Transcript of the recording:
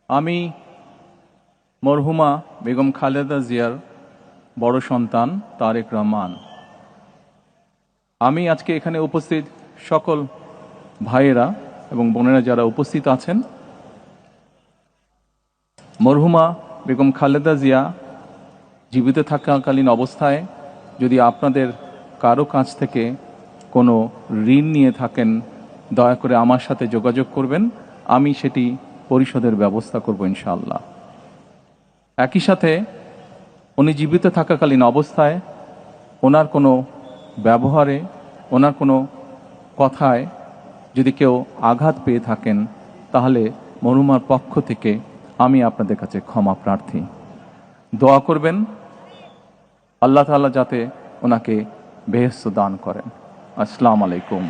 আমি মরহুমা বেগম খালেদা জিয়ার বড় সন্তান তারেক রহমান। আমি আজকে এখানে উপস্থিত সকল ভাইয়েরা এবং বোনেরা যারা উপস্থিত আছেন, মরহুমা বেগম খালেদা জিয়া জীবিত থাকাকালীন অবস্থায় যদি আপনাদের কারো কাছ থেকে কোনো ঋণ নিয়ে থাকেন, দয়া করে আমার সাথে যোগাযোগ করবেন, আমি সেটি পরিশোধের ব্যবস্থা করব ইনশাআল্লাহ। একই সাথে উনি জীবিত থাকাকালীন অবস্থায় ওনার কোনো ব্যবহারে, ওনার কোনো কথায় যদি কেউ আঘাত পেয়ে থাকেন, তাহলে মরহুমার পক্ষ থেকে আমি আপনাদের কাছে ক্ষমা প্রার্থী। দোয়া করবেন আল্লাহ তাআলা যাতে ওনাকে বেহেশত দান করেন। আসসালামু আলাইকুম।